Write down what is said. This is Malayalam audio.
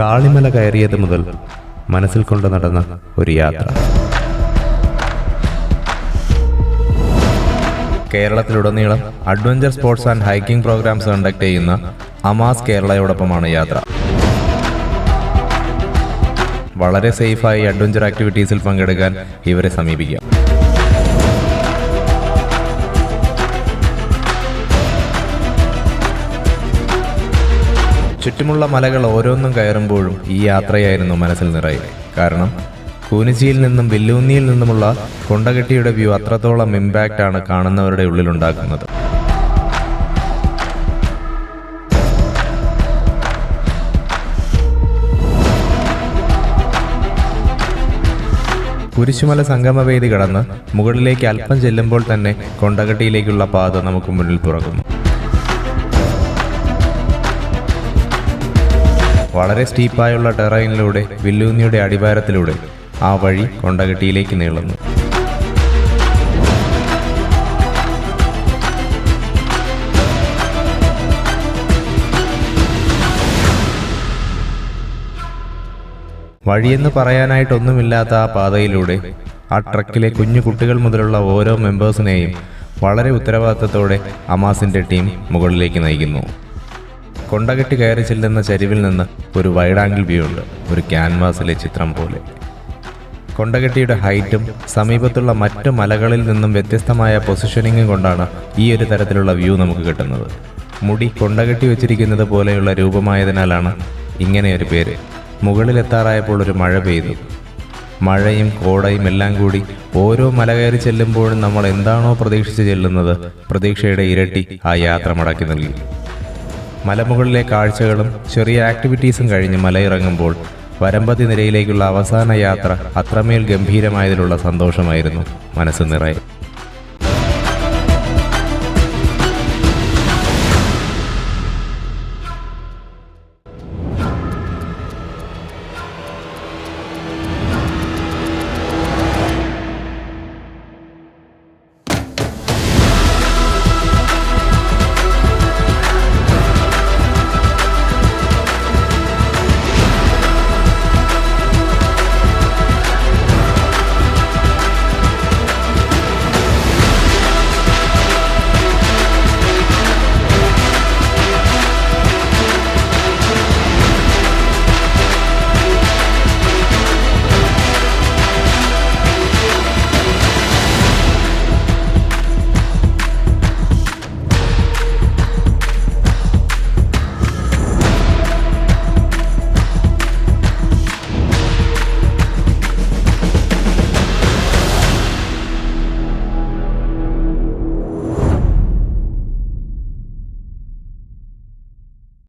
കാളിമല കയറിയത് മുതൽ മനസ്സിൽ കൊണ്ട് നടന്ന ഒരു യാത്ര. കേരളത്തിലുടനീളം adventure sports and hiking programmes conduct ചെയ്യുന്ന അമാസ് കേരളയോടൊപ്പമാണ് യാത്ര. വളരെ സേഫായി അഡ്വഞ്ചർ ആക്ടിവിറ്റീസിൽ പങ്കെടുക്കാൻ ഇവരെ സമീപിക്കാം. ചുറ്റുമുള്ള മലകൾ ഓരോന്നും കയറുമ്പോഴും ഈ യാത്രയായിരുന്നു മനസ്സിൽ നിറയെ. കാരണം കൂനിച്ചിയിൽ നിന്നും വില്ലൂന്നിയിൽ നിന്നുമുള്ള കൊണ്ടകെട്ടിയുടെ വ്യൂ അത്രത്തോളം ഇമ്പാക്റ്റ് ആണ് കാണുന്നവരുടെ ഉള്ളിലുണ്ടാക്കുന്നത്. കുരിശുമല സംഗമവേദി കടന്ന് മുകളിലേക്ക് അല്പം ചെല്ലുമ്പോൾ തന്നെ കൊണ്ടകെട്ടിയിലേക്കുള്ള പാത നമുക്ക് മുന്നിൽ തുറക്കുന്നു. വളരെ സ്റ്റീപ്പായുള്ള ടെറൈനിലൂടെ വില്ലൂന്നിയുടെ അടിവാരത്തിലൂടെ ആ വഴി കൊണ്ടകെട്ടിയിലേക്ക് നീളുന്നു. വഴിയെന്ന് പറയാനായിട്ടൊന്നുമില്ലാത്ത ആ പാതയിലൂടെ ആ ട്രക്കിലെ കുഞ്ഞു കുട്ടികൾ മുതലുള്ള ഓരോ മെമ്പേഴ്സിനെയും വളരെ ഉത്തരവാദിത്തത്തോടെ അമാസിന്റെ ടീം മുകളിലേക്ക് നയിക്കുന്നു. കൊണ്ടകെട്ടി കയറി ചെല്ലുന്ന ചരിവിൽ നിന്ന് ഒരു വൈഡ് ആംഗിൾ വ്യൂ ഉണ്ട്, ഒരു ക്യാൻവാസിലെ ചിത്രം പോലെ. കൊണ്ടകെട്ടിയുടെ ഹൈറ്റും സമീപത്തുള്ള മറ്റു മലകളിൽ നിന്നും വ്യത്യസ്തമായ പൊസിഷനിങ്ങും കൊണ്ടാണ് ഈ ഒരു തരത്തിലുള്ള വ്യൂ നമുക്ക് കിട്ടുന്നത്. മുടി കൊണ്ടകെട്ടി വെച്ചിരിക്കുന്നത് പോലെയുള്ള രൂപമായതിനാലാണ് ഇങ്ങനെയൊരു പേര്. മുകളിലെത്താറായപ്പോൾ ഒരു മഴ പെയ്തു. മഴയും കോടയും എല്ലാം കൂടി ഓരോ മല കയറി ചെല്ലുമ്പോഴും നമ്മൾ എന്താണോ പ്രതീക്ഷിച്ച് ചെല്ലുന്നത്, പ്രതീക്ഷയുടെ ഇരട്ടി ആ യാത്ര മടക്കി നൽകി. മലമുകളിലെ കാഴ്ചകളും ചെറിയ ആക്ടിവിറ്റീസും കഴിഞ്ഞ് മലയിറങ്ങുമ്പോൾ വരമ്പതി നിരയിലേക്കുള്ള അവസാന യാത്ര അത്രമേൽ ഗംഭീരമായതിലുള്ള സന്തോഷമായിരുന്നു മനസ്സ് നിറയെ.